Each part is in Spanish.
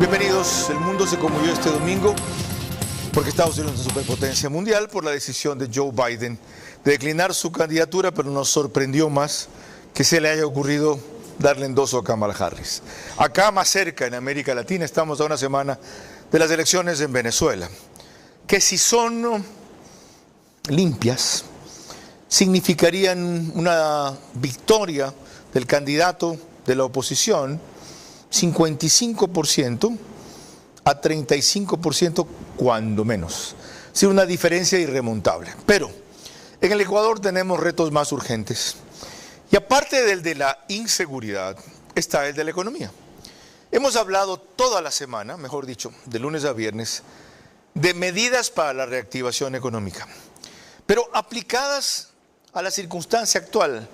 Bienvenidos. El mundo se conmovió este domingo porque Estados Unidos es una superpotencia mundial por la decisión de Joe Biden de declinar su candidatura, pero nos sorprendió más que se le haya ocurrido darle endoso a Kamala Harris. Acá más cerca, en América Latina, estamos a una semana de las elecciones en Venezuela, que si son limpias, significarían una victoria del candidato de la oposición, 55% a 35% cuando menos. Es decir, una diferencia irremontable. Pero en el Ecuador tenemos retos más urgentes. Y aparte del de la inseguridad, está el de la economía. Hemos hablado toda la semana, mejor dicho, de lunes a viernes, de medidas para la reactivación económica, pero aplicadas a la circunstancia actual,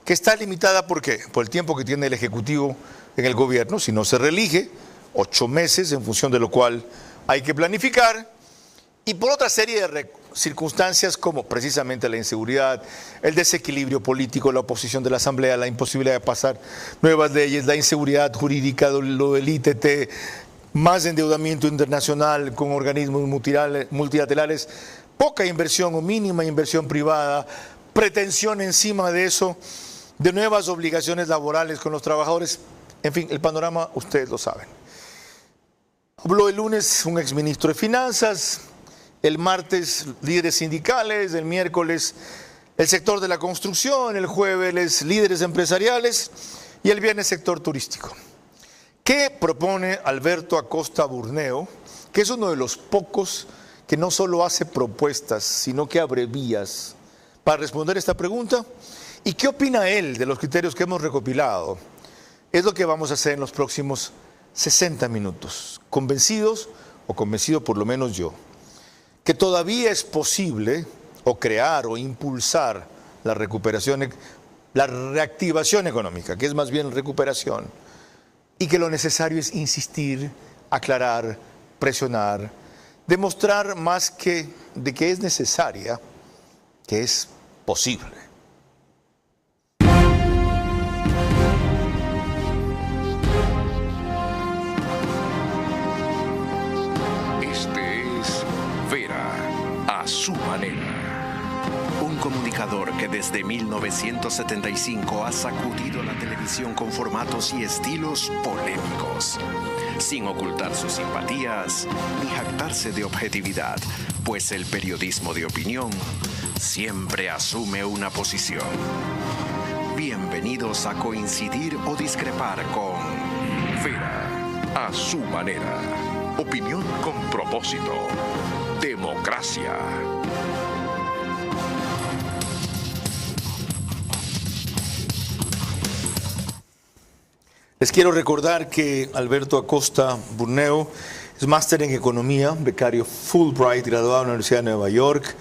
que está limitada ¿por qué? Por el tiempo que tiene el Ejecutivo en el gobierno, si no se reelige, 8 meses, en función de lo cual hay que planificar, y por otra serie de circunstancias como precisamente la inseguridad, el desequilibrio político, la oposición de la Asamblea, la imposibilidad de pasar nuevas leyes, la inseguridad jurídica, lo del ITT, más endeudamiento internacional con organismos multilaterales, poca inversión o mínima inversión privada, pretensión encima de eso, de nuevas obligaciones laborales con los trabajadores. En fin, el panorama ustedes lo saben. Habló el lunes un exministro de Finanzas, el martes líderes sindicales, el miércoles el sector de la construcción, el jueves líderes empresariales y el viernes sector turístico. ¿Qué propone Alberto Acosta Burneo, que es uno de los pocos que no solo hace propuestas, sino que abre vías para responder esta pregunta? ¿Y qué opina él de los criterios que hemos recopilado? Es lo que vamos a hacer en los próximos 60 minutos. Convencidos, o convencido por lo menos yo, que todavía es posible o crear o impulsar la recuperación, la reactivación económica, que es más bien recuperación, y que lo necesario es insistir, aclarar, presionar, demostrar más que de que es necesaria, que es posible. A su manera. Un comunicador que desde 1975 ha sacudido la televisión con formatos y estilos polémicos, sin ocultar sus simpatías ni jactarse de objetividad, pues el periodismo de opinión siempre asume una posición. Bienvenidos a coincidir o discrepar con Vera a su manera. Opinión con propósito. Democracia. Les quiero recordar que Alberto Acosta Burneo es máster en Economía, becario Fulbright, graduado en la Universidad de Nueva York,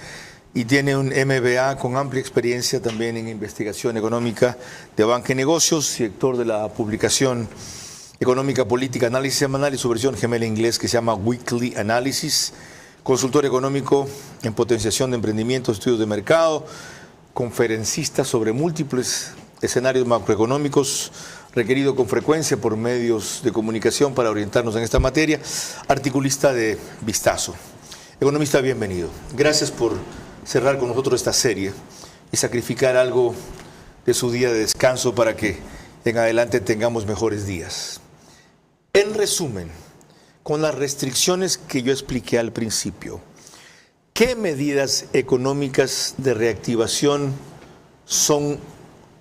y tiene un MBA con amplia experiencia también en investigación económica de banca y negocios, director de la publicación Económica Política, Análisis Semanal y su versión gemela en inglés que se llama Weekly Analysis. Consultor económico en potenciación de emprendimientos, estudios de mercado, conferencista sobre múltiples escenarios macroeconómicos, requerido con frecuencia por medios de comunicación para orientarnos en esta materia, articulista de Vistazo. Economista, bienvenido. Gracias por cerrar con nosotros esta serie y sacrificar algo de su día de descanso para que en adelante tengamos mejores días. En resumen, con las restricciones que yo expliqué al principio, ¿qué medidas económicas de reactivación son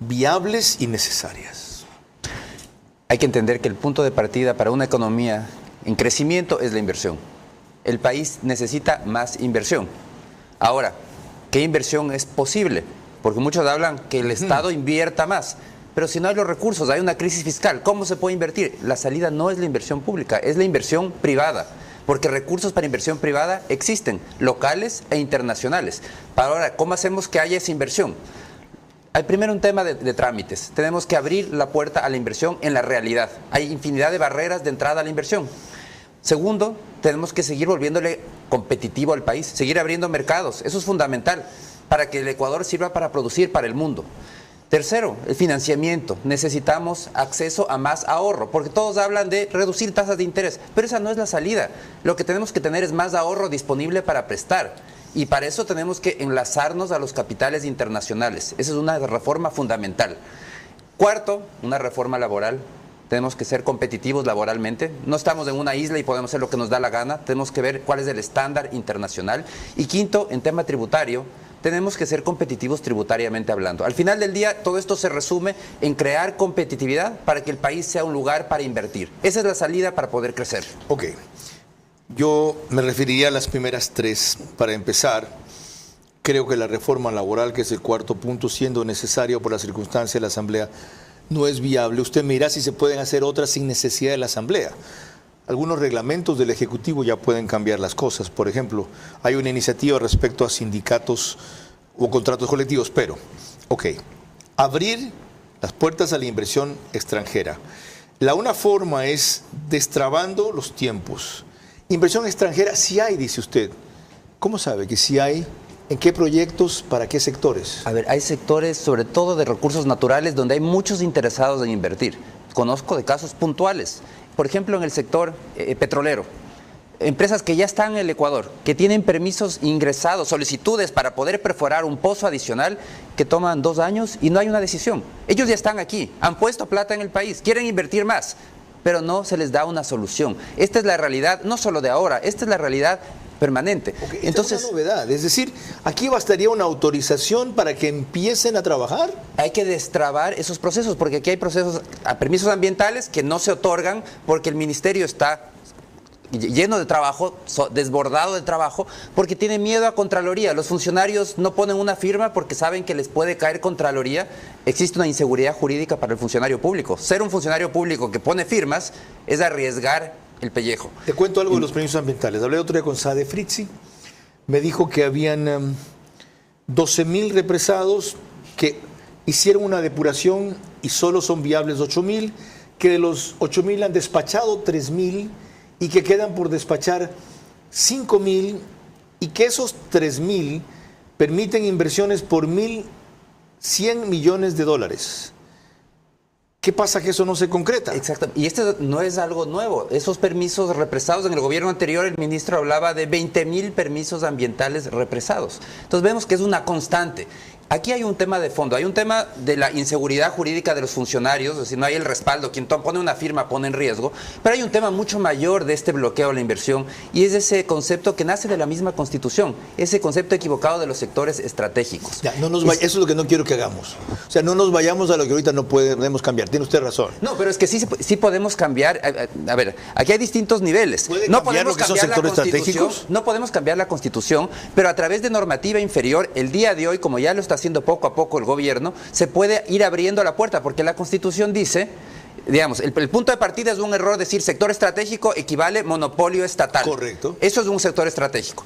viables y necesarias? Hay que entender que el punto de partida para una economía en crecimiento es la inversión. El país necesita más inversión. Ahora, ¿qué inversión es posible? Porque muchos hablan que el Estado invierta más. Pero si no hay los recursos, hay una crisis fiscal, ¿cómo se puede invertir? La salida no es la inversión pública, es la inversión privada, porque recursos para inversión privada existen, locales e internacionales. Para ahora, ¿cómo hacemos que haya esa inversión? Hay primero un tema de trámites. Tenemos que abrir la puerta a la inversión en la realidad. Hay infinidad de barreras de entrada a la inversión. Segundo, tenemos que seguir volviéndole competitivo al país, seguir abriendo mercados. Eso es fundamental para que el Ecuador sirva para producir para el mundo. Tercero, el financiamiento. Necesitamos acceso a más ahorro, porque todos hablan de reducir tasas de interés, pero esa no es la salida. Lo que tenemos que tener es más ahorro disponible para prestar. Y para eso tenemos que enlazarnos a los capitales internacionales. Esa es una reforma fundamental. Cuarto, una reforma laboral. Tenemos que ser competitivos laboralmente. No estamos en una isla y podemos hacer lo que nos da la gana. Tenemos que ver cuál es el estándar internacional. Y quinto, en tema tributario, tenemos que ser competitivos tributariamente hablando. Al final del día, todo esto se resume en crear competitividad para que el país sea un lugar para invertir. Esa es la salida para poder crecer. Ok. Yo me referiría a las primeras tres. Para empezar, creo que la reforma laboral, que es el cuarto punto, siendo necesario por la circunstancia de la Asamblea, no es viable. Usted me dirá si se pueden hacer otras sin necesidad de la Asamblea. Algunos reglamentos del Ejecutivo ya pueden cambiar las cosas. Por ejemplo, hay una iniciativa respecto a sindicatos o contratos colectivos, pero, ok, abrir las puertas a la inversión extranjera. Una forma es destrabando los tiempos. Inversión extranjera sí hay, dice usted. ¿Cómo sabe que sí hay? ¿En qué proyectos? ¿Para qué sectores? A ver, hay sectores, sobre todo de recursos naturales, donde hay muchos interesados en invertir. Conozco de casos puntuales. Por ejemplo, en el sector petrolero, empresas que ya están en el Ecuador, que tienen permisos ingresados, solicitudes para poder perforar un pozo adicional que toman 2 años y no hay una decisión. Ellos ya están aquí, han puesto plata en el país, quieren invertir más, pero no se les da una solución. Esta es la realidad, no solo de ahora, esta es la realidad permanente. Okay, entonces, es una novedad, es decir, aquí bastaría una autorización para que empiecen a trabajar. Hay que destrabar esos procesos, porque aquí hay procesos, permisos ambientales que no se otorgan porque el ministerio está lleno de trabajo, desbordado de trabajo, porque tiene miedo a Contraloría. Los funcionarios no ponen una firma porque saben que les puede caer Contraloría. Existe una inseguridad jurídica para el funcionario público. Ser un funcionario público que pone firmas es arriesgar el pellejo. Te cuento algo de los permisos ambientales. Hablé otro día con Sade Fritzi. Me dijo que habían 12.000 represados que hicieron una depuración y solo son viables 8.000, que de los 8.000 han despachado 3.000 y que quedan por despachar 5.000 y que esos 3.000 permiten inversiones por 1.100 millones de dólares. ¿Qué pasa que eso no se concreta? Exacto. Y esto no es algo nuevo. Esos permisos represados, en el gobierno anterior el ministro hablaba de 20.000 permisos ambientales represados. Entonces vemos que es una constante. Aquí hay un tema de fondo, hay un tema de la inseguridad jurídica de los funcionarios, es decir, no hay el respaldo, quien pone una firma pone en riesgo, pero hay un tema mucho mayor de este bloqueo a la inversión y es ese concepto que nace de la misma Constitución, ese concepto equivocado de los sectores estratégicos. Ya, eso es lo que no quiero que hagamos. O sea, no nos vayamos a lo que ahorita no podemos cambiar, tiene usted razón. No, pero es que sí podemos cambiar, a ver, aquí hay distintos niveles. No podemos cambiar lo que son sectores estratégicos. No podemos cambiar la Constitución, pero a través de normativa inferior, el día de hoy, como ya lo está haciendo poco a poco el gobierno, se puede ir abriendo la puerta, porque la Constitución dice, digamos, el punto de partida es un error decir sector estratégico equivale monopolio estatal. Correcto. Eso es un sector estratégico.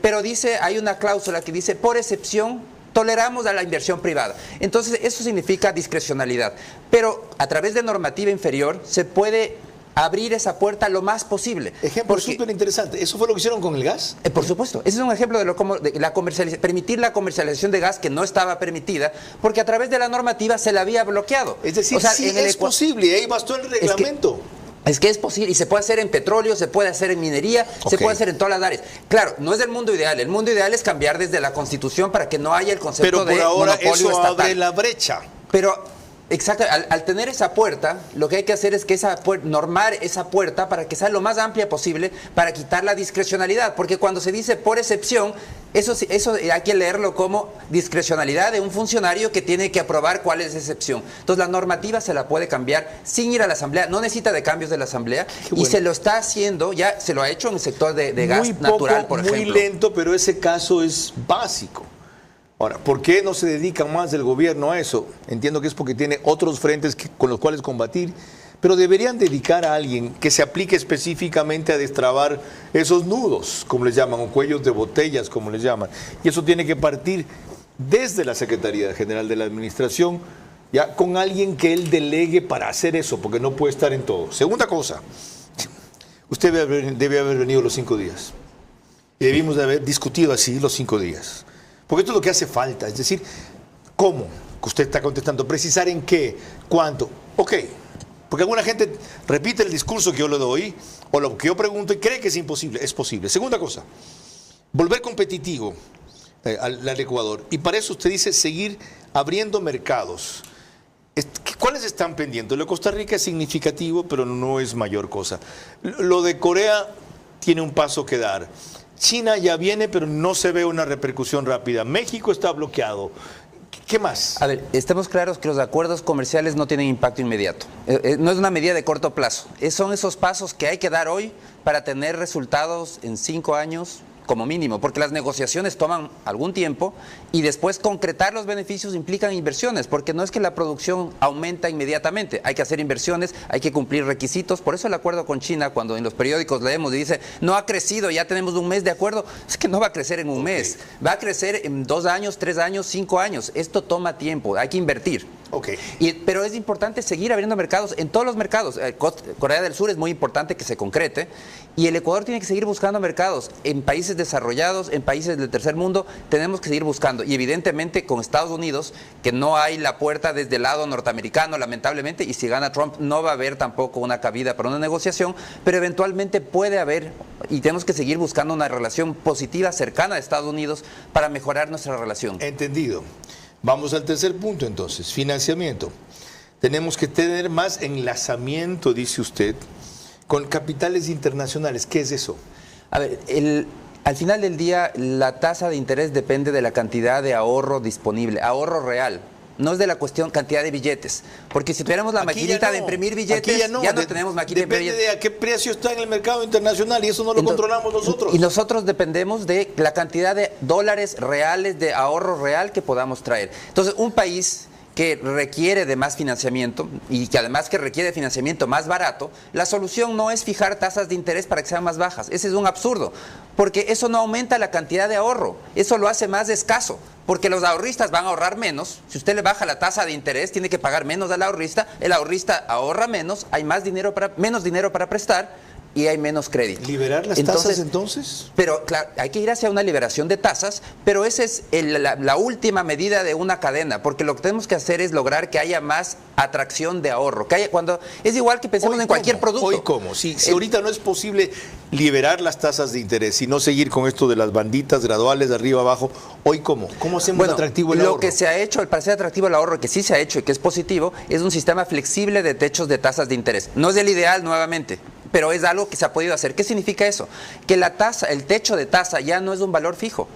Pero dice, hay una cláusula que dice, por excepción, toleramos a la inversión privada. Entonces, eso significa discrecionalidad. Pero a través de normativa inferior se puede abrir esa puerta lo más posible. Ejemplo súper interesante. ¿Eso fue lo que hicieron con el gas? Por supuesto. Ese es un ejemplo de la permitir la comercialización de gas que no estaba permitida, porque a través de la normativa se la había bloqueado. Es decir, sí es posible, ahí bastó el reglamento. Es que es posible, y se puede hacer en petróleo, se puede hacer en minería, se puede hacer en todas las áreas. Claro, no es el mundo ideal. El mundo ideal es cambiar desde la Constitución para que no haya el concepto de monopolio estatal. Pero por ahora eso abre la brecha. Pero exacto, al tener esa puerta, lo que hay que hacer es que normar esa puerta para que sea lo más amplia posible, para quitar la discrecionalidad, porque cuando se dice por excepción, eso hay que leerlo como discrecionalidad de un funcionario que tiene que aprobar cuál es esa excepción. Entonces la normativa se la puede cambiar sin ir a la Asamblea, no necesita de cambios de la Asamblea, y se lo está haciendo, ya se lo ha hecho en el sector de gas natural, por ejemplo. Muy lento, pero ese caso es básico. Ahora, ¿por qué no se dedica más el gobierno a eso? Entiendo que es porque tiene otros frentes con los cuales combatir, pero deberían dedicar a alguien que se aplique específicamente a destrabar esos nudos, como les llaman, o cuellos de botellas, como les llaman. Y eso tiene que partir desde la Secretaría General de la Administración, ya con alguien que él delegue para hacer eso, porque no puede estar en todo. Segunda cosa, usted debe haber venido los 5 días. Y debimos de haber discutido así los 5 días. Porque esto es lo que hace falta, es decir, ¿cómo que usted está contestando, precisar en qué, cuánto. Ok, porque alguna gente repite el discurso que yo le doy o lo que yo pregunto y cree que es imposible. Es posible. Segunda cosa, volver competitivo al Ecuador. Y para eso usted dice seguir abriendo mercados. ¿Cuáles están pendientes? Lo de Costa Rica es significativo, pero no es mayor cosa. Lo de Corea tiene un paso que dar. China ya viene, pero no se ve una repercusión rápida. México está bloqueado. ¿Qué más? A ver, estemos claros que los acuerdos comerciales no tienen impacto inmediato. No es una medida de corto plazo. Son esos pasos que hay que dar hoy para tener resultados en 5 años como mínimo, porque las negociaciones toman algún tiempo y después concretar los beneficios implican inversiones, porque no es que la producción aumenta inmediatamente, hay que hacer inversiones, hay que cumplir requisitos. Por eso el acuerdo con China, cuando en los periódicos leemos y dice, no ha crecido, ya tenemos un mes de acuerdo, es que no va a crecer en un mes, va a crecer en 2 años, 3 años, 5 años, esto toma tiempo, hay que invertir. Pero es importante seguir abriendo mercados, en todos los mercados. Corea del Sur es muy importante que se concrete y el Ecuador tiene que seguir buscando mercados en países desarrollados, en países del tercer mundo, tenemos que seguir buscando. Y evidentemente con Estados Unidos, que no hay la puerta desde el lado norteamericano, lamentablemente, y si gana Trump no va a haber tampoco una cabida para una negociación, pero eventualmente puede haber, y tenemos que seguir buscando una relación positiva, cercana a Estados Unidos para mejorar nuestra relación. Entendido. Vamos al tercer punto entonces, financiamiento. Tenemos que tener más enlazamiento, dice usted, con capitales internacionales. ¿Qué es eso? A ver, al final del día la tasa de interés depende de la cantidad de ahorro disponible, ahorro real. No es de la cuestión cantidad de billetes, porque si tuviéramos la maquinita de imprimir billetes, ya no tenemos maquinita de imprimir billetes. Depende de a qué precio está en el mercado internacional y eso no lo controlamos nosotros. Y nosotros dependemos de la cantidad de dólares reales, de ahorro real que podamos traer. Entonces, un país que requiere de más financiamiento y que además que requiere de financiamiento más barato, la solución no es fijar tasas de interés para que sean más bajas. Ese es un absurdo, porque eso no aumenta la cantidad de ahorro, eso lo hace más escaso, porque los ahorristas van a ahorrar menos. Si usted le baja la tasa de interés, tiene que pagar menos al ahorrista, el ahorrista ahorra menos, hay menos dinero para prestar y hay menos crédito. ¿Liberar las tasas entonces? Pero claro, hay que ir hacia una liberación de tasas, pero esa es la última medida de una cadena, porque lo que tenemos que hacer es lograr que haya más atracción de ahorro. Es igual que pensemos en cualquier producto. ¿Hoy cómo? Si ahorita no es posible liberar las tasas de interés y no seguir con esto de las banditas graduales de arriba abajo, ¿hoy cómo? ¿Cómo hacemos atractivo el ahorro? Lo que se ha hecho, para hacer atractivo el ahorro, que sí se ha hecho y que es positivo, es un sistema flexible de techos de tasas de interés. No es el ideal, nuevamente, pero es algo que se ha podido hacer. ¿Qué significa eso? Que la tasa, el techo de tasa ya no es un valor fijo,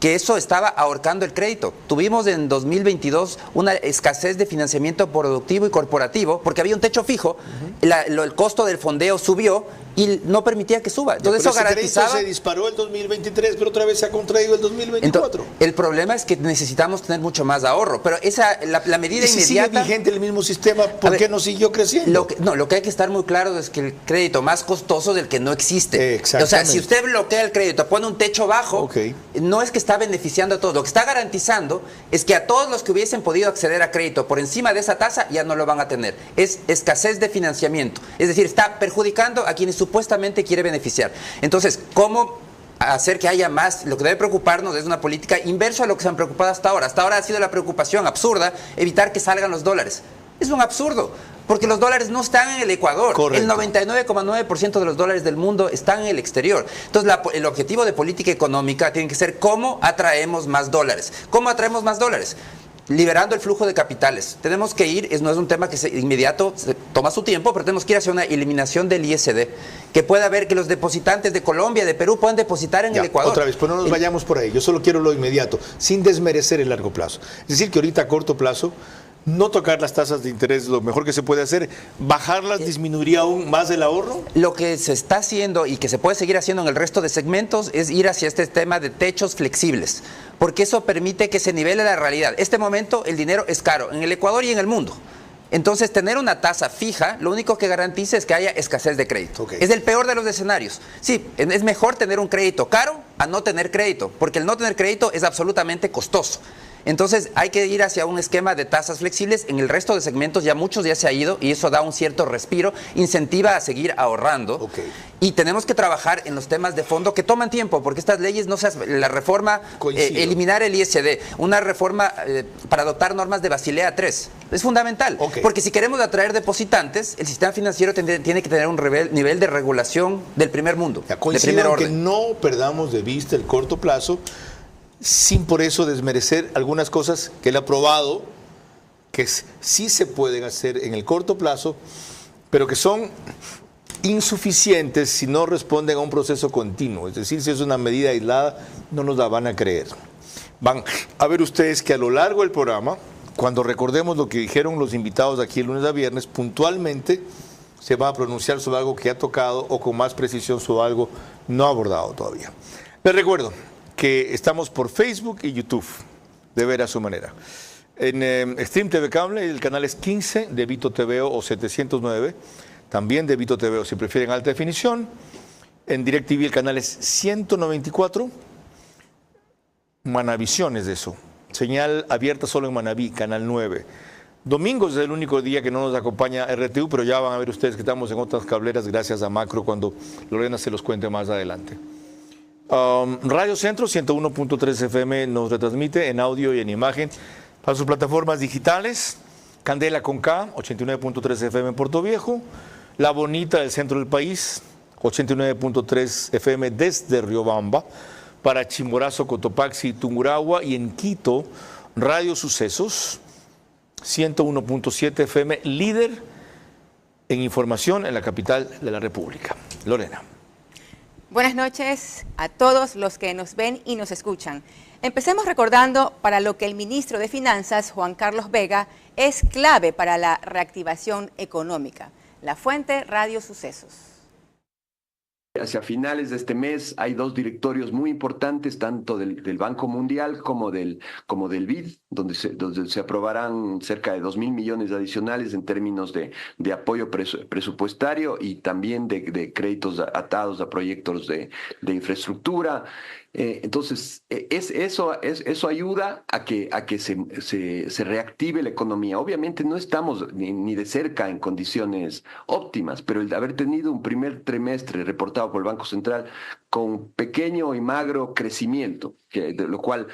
que eso estaba ahorcando el crédito. Tuvimos en 2022 una escasez de financiamiento productivo y corporativo porque había un techo fijo, el costo del fondeo subió y no permitía que suba. Entonces eso garantizaba... se disparó el 2023, pero otra vez se ha contraído el 2024. Entonces, el problema es que necesitamos tener mucho más ahorro, pero la medida ¿Y si inmediata... sigue vigente el mismo sistema, ¿por qué no siguió creciendo? Lo que hay que estar muy claro es que el crédito más costoso es el que no existe. O sea, si usted bloquea el crédito, pone un techo bajo, no es que está beneficiando a todos. Lo que está garantizando es que a todos los que hubiesen podido acceder a crédito por encima de esa tasa ya no lo van a tener. Es escasez de financiamiento. Es decir, está perjudicando a quienes supuestamente quiere beneficiar. Entonces, ¿cómo hacer que haya más? Lo que debe preocuparnos es una política inversa a lo que se han preocupado hasta ahora. Hasta ahora ha sido la preocupación absurda evitar que salgan los dólares. Es un absurdo, porque los dólares no están en el Ecuador. Correcto. El 99,9% de los dólares del mundo están en el exterior. Entonces, el objetivo de política económica tiene que ser cómo atraemos más dólares. ¿Cómo atraemos más dólares? Liberando el flujo de capitales. Tenemos que ir, no es un tema que inmediato, toma su tiempo, pero tenemos que ir hacia una eliminación del ISD, que pueda haber que los depositantes de Colombia, de Perú, puedan depositar en el Ecuador. Otra vez, pues no nos vayamos por ahí, yo solo quiero lo inmediato, sin desmerecer el largo plazo. Es decir, que ahorita a corto plazo, no tocar las tasas de interés, lo mejor que se puede hacer, bajarlas disminuiría aún más el ahorro. Lo que se está haciendo y que se puede seguir haciendo en el resto de segmentos es ir hacia este tema de techos flexibles, porque eso permite que se nivele la realidad. Este momento el dinero es caro en el Ecuador y en el mundo. Entonces, tener una tasa fija, lo único que garantiza es que haya escasez de crédito. Es el peor de los escenarios. Sí, es mejor tener un crédito caro a no tener crédito, porque el no tener crédito es absolutamente costoso. Entonces hay que ir hacia un esquema de tasas flexibles. En el resto de segmentos ya muchos ya se ha ido y eso da un cierto respiro, incentiva a seguir ahorrando. Okay. Y tenemos que trabajar en los temas de fondo que toman tiempo, porque estas leyes no se hacen. La reforma, eliminar el ISD, una reforma para adoptar normas de Basilea III, es fundamental. Okay. Porque si queremos atraer depositantes, el sistema financiero tiene que tener un nivel de regulación del primer mundo, de primer orden. Que no perdamos de vista el corto plazo, sin por eso desmerecer algunas cosas que él ha probado, que sí se pueden hacer en el corto plazo, pero que son insuficientes si no responden a un proceso continuo. Es decir, si es una medida aislada, no nos la van a creer. Van a ver ustedes que a lo largo del programa, cuando recordemos lo que dijeron los invitados aquí el lunes a viernes, puntualmente se va a pronunciar sobre algo que ha tocado o con más precisión sobre algo no abordado todavía. Les recuerdo que estamos por Facebook y YouTube, de ver a su manera. En Stream TV Cable, el canal es 15 de Vito TVO o 709, también de Vito TVO si prefieren alta definición. En DirecTV el canal es 194, Manavisión es de eso. Señal abierta solo en Manaví, canal 9. Domingos es el único día que no nos acompaña RTU, pero ya van a ver ustedes que estamos en otras cableras gracias a Macro cuando Lorena se los cuente más adelante. Radio Centro 101.3 FM nos retransmite en audio y en imagen para sus plataformas digitales. Candela con K, 89.3 FM en Puerto Viejo. La Bonita del centro del país, 89.3 FM desde Riobamba. Para Chimborazo, Cotopaxi y Tungurahua. Y en Quito, Radio Sucesos, 101.7 FM, líder en información en la capital de la República. Lorena. Buenas noches a todos los que nos ven y nos escuchan. Empecemos recordando para lo que el ministro de Finanzas, Juan Carlos Vega, es clave para la reactivación económica. La fuente, Radio Sucesos. Hacia finales de este mes hay dos directorios muy importantes, tanto del Banco Mundial como del BID, donde se aprobarán cerca de 2.000 millones adicionales en términos de apoyo presupuestario y también de créditos atados a proyectos de infraestructura. Entonces, eso ayuda a que se reactive la economía. Obviamente no estamos ni de cerca en condiciones óptimas, pero el de haber tenido un primer trimestre reportado por el Banco Central con pequeño y magro crecimiento, lo cual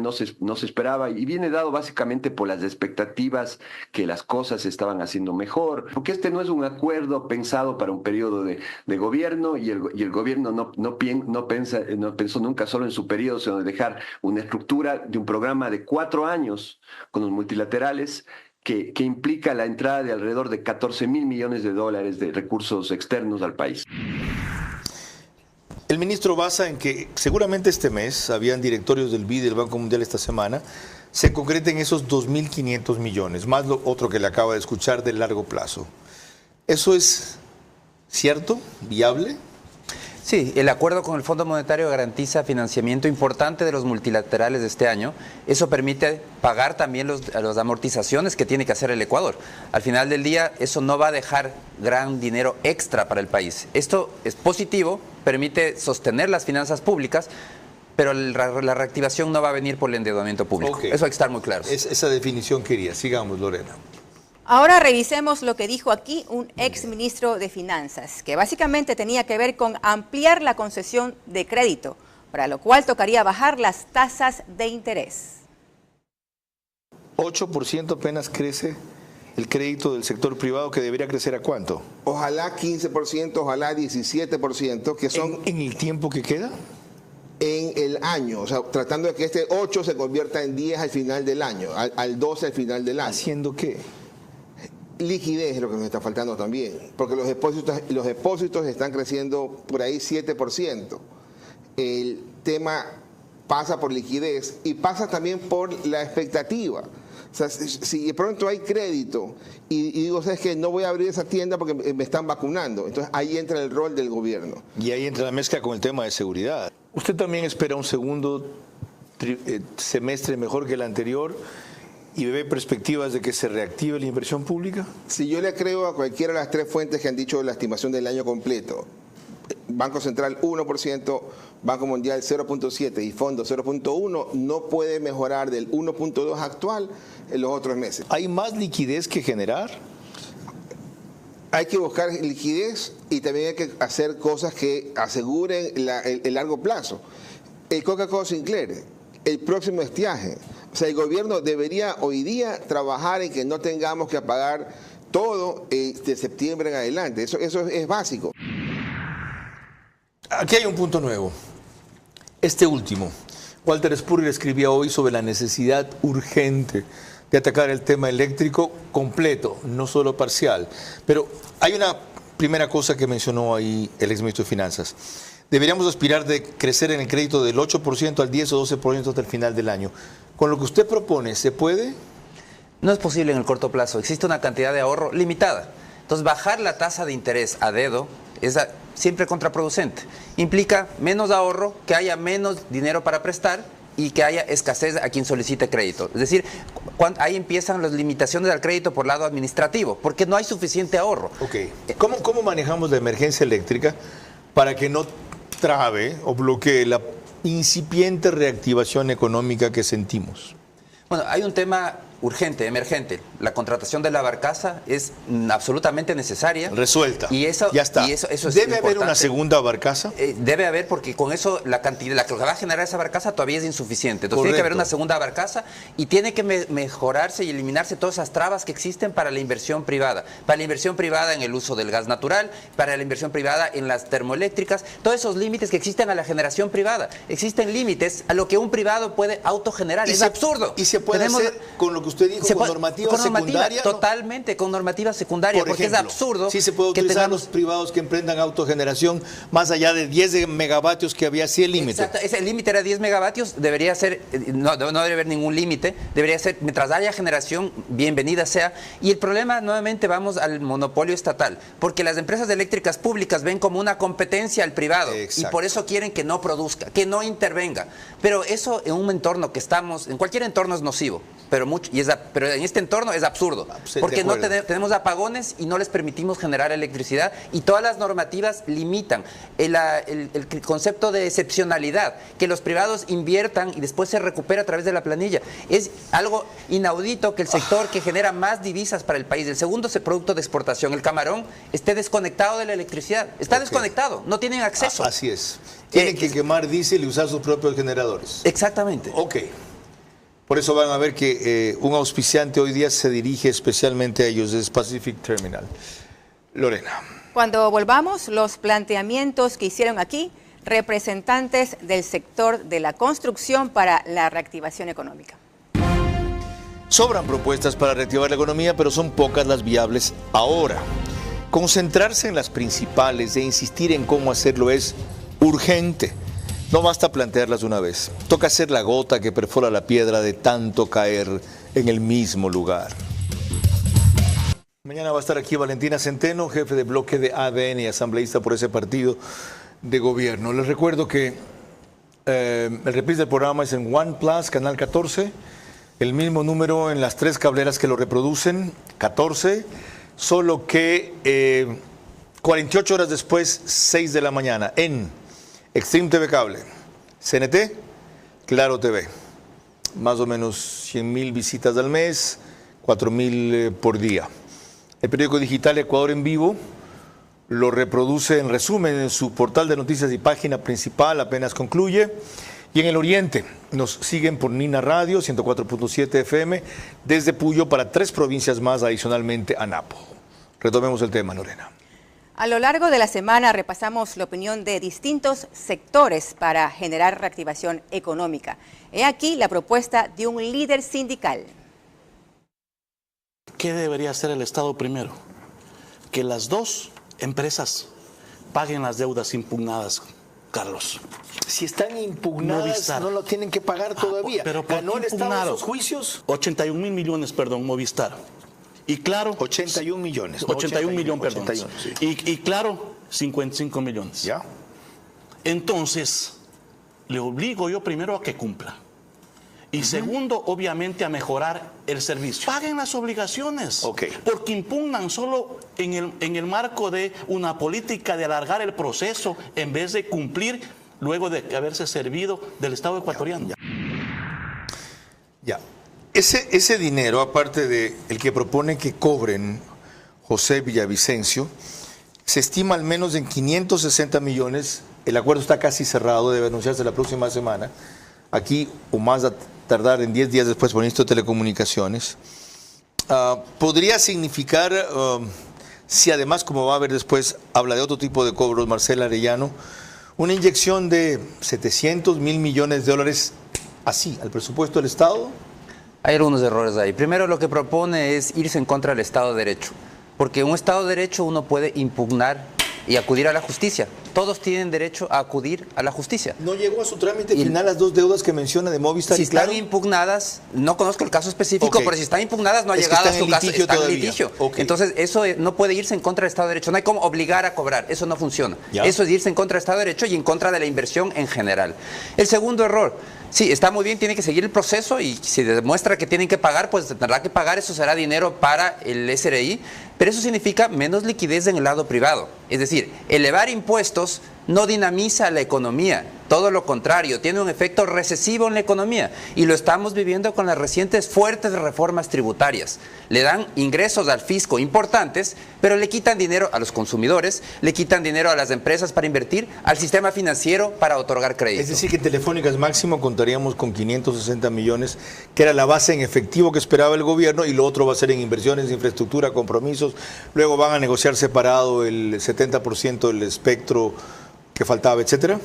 no se esperaba y viene dado básicamente por las expectativas que las cosas se estaban haciendo mejor, porque este no es un acuerdo pensado para un periodo de gobierno y el gobierno no pensó nunca solo en su periodo, sino en dejar una estructura de un programa de 4 años con los multilaterales que implica la entrada de alrededor de 14.000 millones de dólares de recursos externos al país. El ministro basa en que seguramente este mes, habían directorios del BID y del Banco Mundial esta semana, se concreten esos 2.500 millones, más lo otro que le acaba de escuchar de largo plazo. ¿Eso es cierto? ¿Viable? Sí, el acuerdo con el Fondo Monetario garantiza financiamiento importante de los multilaterales de este año. Eso permite pagar también las amortizaciones que tiene que hacer el Ecuador. Al final del día, eso no va a dejar gran dinero extra para el país. Esto es positivo, permite sostener las finanzas públicas, pero la reactivación no va a venir por el endeudamiento público. Okay. Eso hay que estar muy claro. Esa definición quería. Sigamos, Lorena. Ahora revisemos lo que dijo aquí un exministro de Finanzas, que básicamente tenía que ver con ampliar la concesión de crédito, para lo cual tocaría bajar las tasas de interés. 8% apenas crece el crédito del sector privado, que debería crecer ¿a cuánto? Ojalá 15%, ojalá 17%, que son... ¿En el tiempo que queda? En el año, o sea, tratando de que este 8 se convierta en 10 al final del año, al 12 al final del año. ¿Haciendo qué? Liquidez es lo que nos está faltando también, porque los depósitos están creciendo por ahí 7%. El tema pasa por liquidez y pasa también por la expectativa. O sea, si de pronto hay crédito y digo, ¿sabes qué? No voy a abrir esa tienda porque me están vacunando. Entonces ahí entra el rol del gobierno. Y ahí entra la mezcla con el tema de seguridad. ¿Usted también espera un segundo semestre mejor que el anterior y ve perspectivas de que se reactive la inversión pública? Si yo le creo a cualquiera de las tres fuentes que han dicho la estimación del año completo, Banco Central 1%, Banco Mundial 0.7 y Fondo 0.1, no puede mejorar del 1.2 actual en los otros meses. ¿Hay más liquidez que generar? Hay que buscar liquidez y también hay que hacer cosas que aseguren el largo plazo. El Coca-Cola Sinclair, el próximo estiaje. O sea, el gobierno debería hoy día trabajar en que no tengamos que pagar todo de septiembre en adelante. Eso es básico. Aquí hay un punto nuevo. Este último. Walter Spurrier escribía hoy sobre la necesidad urgente de atacar el tema eléctrico completo, no solo parcial. Pero hay una primera cosa que mencionó ahí el exministro de Finanzas. Deberíamos aspirar de crecer en el crédito del 8% al 10 o 12% hasta el final del año. Con lo que usted propone, ¿se puede? No es posible en el corto plazo. Existe una cantidad de ahorro limitada. Entonces, bajar la tasa de interés a dedo es siempre contraproducente. Implica menos ahorro, que haya menos dinero para prestar y que haya escasez a quien solicite crédito. Es decir, ahí empiezan las limitaciones al crédito por lado administrativo, porque no hay suficiente ahorro. Ok. ¿Cómo manejamos la emergencia eléctrica para que no trabe o bloquee la incipiente reactivación económica que sentimos? Bueno, hay un tema urgente, emergente. La contratación de la barcaza es absolutamente necesaria. Resuelta. Y eso, ya está. Y eso es ¿Debe haber importante. una segunda barcaza? Debe haber, porque con eso la cantidad, la que va a generar esa barcaza todavía es insuficiente. Entonces tiene que haber una segunda barcaza y tiene que mejorarse y eliminarse todas esas trabas que existen para la inversión privada. Para la inversión privada en el uso del gas natural, para la inversión privada en las termoeléctricas, todos esos límites que existen a la generación privada. Existen límites a lo que un privado puede autogenerar. Es absurdo. Y se puede hacer con lo que usted dijo, con normativa secundaria. Totalmente, con normativa secundaria, porque es absurdo. Sí se puede utilizar los privados que emprendan autogeneración más allá de 10 megavatios que había, sí el límite. Exacto, ese límite era 10 megavatios, debería ser, no debería haber ningún límite, debería ser, mientras haya generación, bienvenida sea. Y el problema, nuevamente, vamos al monopolio estatal, porque las empresas eléctricas públicas ven como una competencia al privado. Exacto. Y por eso quieren que no produzca, que no intervenga. Pero eso en un entorno que estamos, en cualquier entorno es nocivo, pero en este entorno es absurdo, porque no tenemos apagones y no les permitimos generar electricidad y todas las normativas limitan el concepto de excepcionalidad, que los privados inviertan y después se recupera a través de la planilla. Es algo inaudito que el sector que genera más divisas para el país, el segundo producto de exportación, el camarón, esté desconectado de la electricidad. Está desconectado, no tienen acceso. Así es. Tienen que quemar diésel y usar sus propios generadores. Exactamente. Ok. Por eso van a ver que un auspiciante hoy día se dirige especialmente a ellos, es Pacific Terminal. Lorena. Cuando volvamos, los planteamientos que hicieron aquí representantes del sector de la construcción para la reactivación económica. Sobran propuestas para reactivar la economía, pero son pocas las viables ahora. Concentrarse en las principales e insistir en cómo hacerlo es urgente. No basta plantearlas una vez. Toca ser la gota que perfora la piedra de tanto caer en el mismo lugar. Mañana va a estar aquí Valentina Centeno, jefe de bloque de ADN y asambleísta por ese partido de gobierno. Les recuerdo que el reprise del programa es en One Plus, Canal 14. El mismo número en las 3 cableras que lo reproducen, 14. Solo que 48 horas después, 6 de la mañana, en Extreme TV Cable, CNT, Claro TV. Más o menos 100,000 visitas al mes, 4,000 por día. El periódico digital Ecuador en Vivo lo reproduce en resumen en su portal de noticias y página principal, apenas concluye. Y en el oriente nos siguen por Nina Radio, 104.7 FM, desde Puyo para 3 provincias más, adicionalmente a Napo. Retomemos el tema, Lorena. A lo largo de la semana repasamos la opinión de distintos sectores para generar reactivación económica. He aquí la propuesta de un líder sindical. ¿Qué debería hacer el Estado primero? Que las 2 empresas paguen las deudas impugnadas, Carlos. Si están impugnadas, Movistar no lo tienen que pagar todavía. Pero ¿ganó el Estado esos juicios? 81,000 millones, perdón, Movistar. Y claro... 81 millones. 81 millones, perdón. 81, sí. Y claro, 55 millones. ¿Ya? Entonces, le obligo yo primero a que cumpla. Y segundo, obviamente, a mejorar el servicio. Paguen las obligaciones, porque impugnan solo en el marco de una política de alargar el proceso en vez de cumplir luego de haberse servido del Estado ecuatoriano. Ya. Ese dinero, aparte de el que propone que cobren José Villavicencio, se estima al menos en 560 millones. El acuerdo está casi cerrado, debe anunciarse la próxima semana. Aquí, o más a tardar en 10 días después por el Ministro de Telecomunicaciones. Podría significar, si además, como va a haber después, habla de otro tipo de cobros, Marcela Arellano, una inyección de 700, 1.000 millones de dólares así, al presupuesto del Estado. Hay algunos errores ahí. Primero, lo que propone es irse en contra del Estado de Derecho, porque en un Estado de Derecho uno puede impugnar y acudir a la justicia. Todos tienen derecho a acudir a la justicia. ¿No llegó a su trámite final las dos deudas que menciona de Movistar? Si y Claro? están impugnadas, no conozco el caso específico, pero si están impugnadas no ha llegado a su caso, está en litigio. Entonces eso no puede irse en contra del Estado de Derecho, no hay como obligar a cobrar, eso no funciona. ¿Ya? Eso es irse en contra del Estado de Derecho y en contra de la inversión en general. El segundo error, sí, está muy bien, tiene que seguir el proceso y si demuestra que tienen que pagar, pues tendrá que pagar, eso será dinero para el SRI, pero eso significa menos liquidez en el lado privado. Es decir, elevar impuestos no dinamiza la economía, todo lo contrario, tiene un efecto recesivo en la economía y lo estamos viviendo con las recientes fuertes reformas tributarias. Le dan ingresos al fisco importantes, pero le quitan dinero a los consumidores, le quitan dinero a las empresas para invertir, al sistema financiero para otorgar crédito. Es decir, que Telefónicas máximo contaríamos con 560 millones, que era la base en efectivo que esperaba el gobierno, y lo otro va a ser en inversiones, infraestructura, compromisos. Luego van a negociar separado el 70% del espectro que faltaba, etcétera.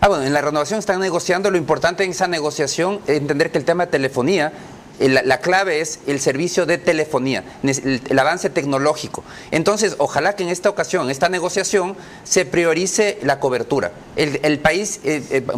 Bueno, en la renovación están negociando. Lo importante en esa negociación es entender que el tema de telefonía, la clave es el servicio de telefonía, el avance tecnológico. Entonces, ojalá que en esta ocasión, en esta negociación, se priorice la cobertura. El país,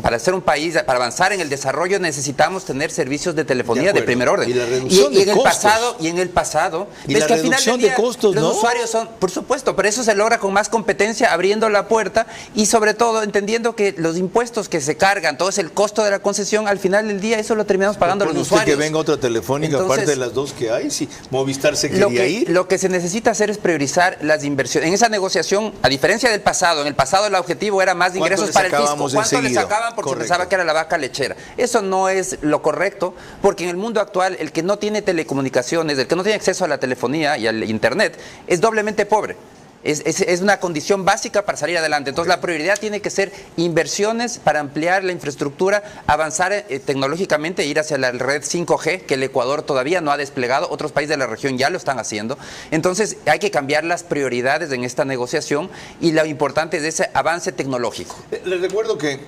para ser un país, para avanzar en el desarrollo, necesitamos tener servicios de telefonía de primer orden. Y la reducción de costos. Y en el pasado, y la reducción de costos, los usuarios son, por supuesto, pero eso se logra con más competencia, abriendo la puerta y sobre todo entendiendo que los impuestos que se cargan, todo es el costo de la concesión, al final del día eso lo terminamos pagando los usuarios. Que venga otra telefónica. Entonces, aparte de las dos que hay, si Movistar se quería ir. Lo que se necesita hacer es priorizar las inversiones. En esa negociación, a diferencia del pasado, en el pasado el objetivo era más ingresos para el fisco. ¿Cuánto le sacaban? Porque se pensaba que era la vaca lechera. Eso no es lo correcto, porque en el mundo actual, el que no tiene telecomunicaciones, el que no tiene acceso a la telefonía y al internet, es doblemente pobre. Es una condición básica para salir adelante. Entonces la prioridad tiene que ser inversiones para ampliar la infraestructura, avanzar tecnológicamente, ir hacia la red 5G, que el Ecuador todavía no ha desplegado, otros países de la región ya lo están haciendo. Entonces hay que cambiar las prioridades en esta negociación y lo importante es ese avance tecnológico. Les recuerdo que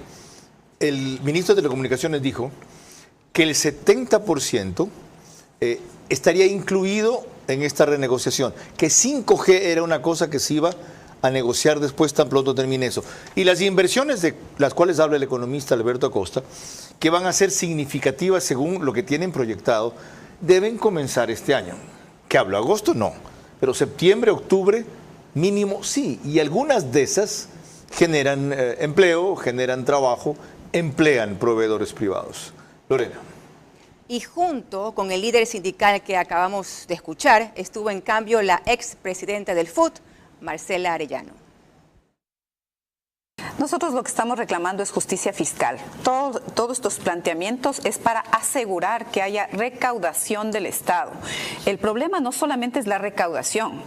el ministro de Telecomunicaciones dijo que el 70% estaría incluido en esta renegociación, que 5G era una cosa que se iba a negociar después tan pronto termine eso. Y las inversiones de las cuales habla el economista Alberto Acosta, que van a ser significativas según lo que tienen proyectado, deben comenzar este año. ¿Qué hablo? ¿Agosto? No. Pero septiembre, octubre, mínimo sí. Y algunas de esas generan empleo, generan trabajo, emplean proveedores privados. Lorena. Y junto con el líder sindical que acabamos de escuchar, estuvo en cambio la expresidenta del FUT, Marcela Arellano. Nosotros lo que estamos reclamando es justicia fiscal. Todos estos planteamientos es para asegurar que haya recaudación del Estado. El problema no solamente es la recaudación.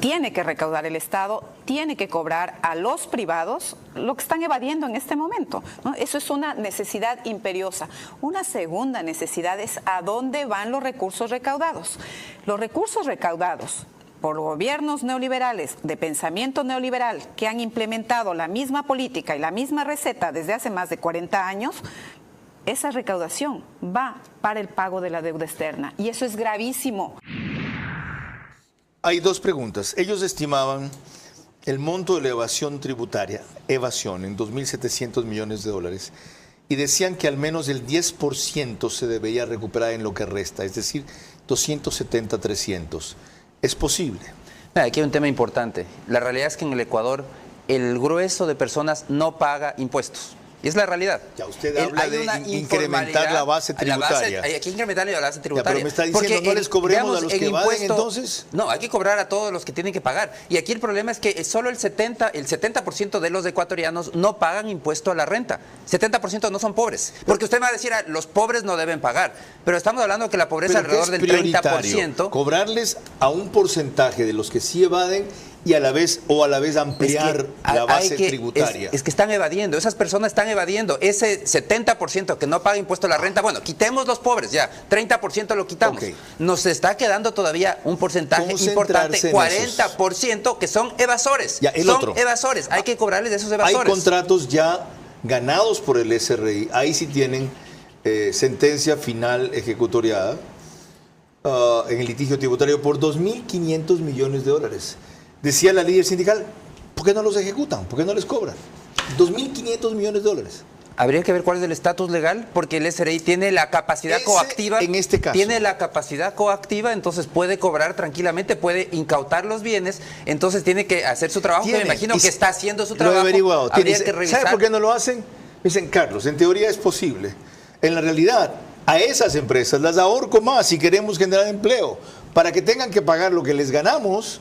Tiene que recaudar el Estado, tiene que cobrar a los privados lo que están evadiendo en este momento, ¿no? Eso es una necesidad imperiosa. Una segunda necesidad es a dónde van los recursos recaudados. Los recursos recaudados por gobiernos neoliberales, de pensamiento neoliberal, que han implementado la misma política y la misma receta desde hace más de 40 años, esa recaudación va para el pago de la deuda externa y eso es gravísimo. Hay dos preguntas. Ellos estimaban el monto de la evasión tributaria, evasión, en 2.700 millones de dólares, y decían que al menos el 10% se debería recuperar en lo que resta, es decir, 270, 300. ¿Es posible? Aquí hay un tema importante. La realidad es que en el Ecuador el grueso de personas no paga impuestos. Y es la realidad. Ya usted habla de incrementar la base tributaria. Hay que incrementar la base tributaria. Ya, pero me está diciendo, no les cobremos a los que evaden, entonces. No, hay que cobrar a todos los que tienen que pagar. Y aquí el problema es que solo el 70% de los ecuatorianos no pagan impuesto a la renta. 70% no son pobres. Porque usted me va a decir, los pobres no deben pagar. Pero estamos hablando que la pobreza alrededor del 30%. Cobrarles a un porcentaje de los que sí evaden y a la vez ampliar la base tributaria. Es que están evadiendo, esas personas están evadiendo. Ese 70% que no paga impuesto a la renta, bueno, quitemos los pobres ya, 30% lo quitamos. Okay. Nos está quedando todavía un porcentaje importante, 40% que son evasores. Ya, evasores, hay que cobrarles de esos evasores. Hay contratos ya ganados por el SRI, ahí sí tienen sentencia final ejecutoriada en el litigio tributario por 2.500 millones de dólares. Decía la líder sindical, ¿por qué no los ejecutan? ¿Por qué no les cobran? 2.500 millones de dólares. Habría que ver cuál es el estatus legal, porque el SRI tiene la capacidad coactiva. En este caso. Tiene la capacidad coactiva, entonces puede cobrar tranquilamente, puede incautar los bienes, entonces tiene que hacer su trabajo. Me imagino que está haciendo su trabajo. Lo he averiguado. Habría que revisar. ¿Sabe por qué no lo hacen? Dicen, Carlos, en teoría es posible. En la realidad, a esas empresas las ahorco más si queremos generar empleo. Para que tengan que pagar lo que les ganamos,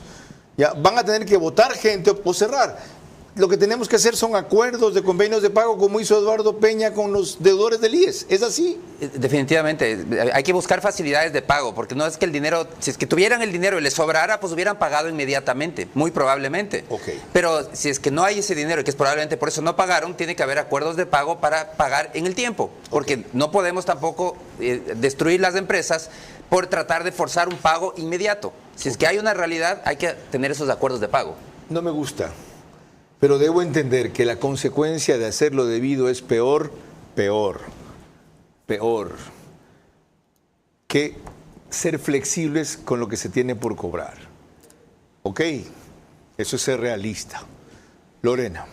ya van a tener que votar gente o cerrar. Lo que tenemos que hacer son acuerdos de convenios de pago, como hizo Eduardo Peña con los deudores del IES. ¿Es así? Definitivamente. Hay que buscar facilidades de pago, porque no es que el dinero, si es que tuvieran el dinero y les sobrara, pues hubieran pagado inmediatamente, muy probablemente. Okay. Pero si es que no hay ese dinero y que es probablemente por eso no pagaron, tiene que haber acuerdos de pago para pagar en el tiempo, porque no podemos tampoco destruir las empresas por tratar de forzar un pago inmediato. Si es que hay una realidad, hay que tener esos acuerdos de pago. No me gusta. Pero debo entender que la consecuencia de hacerlo debido es peor que ser flexibles con lo que se tiene por cobrar. ¿Ok? Eso es ser realista. Lorena.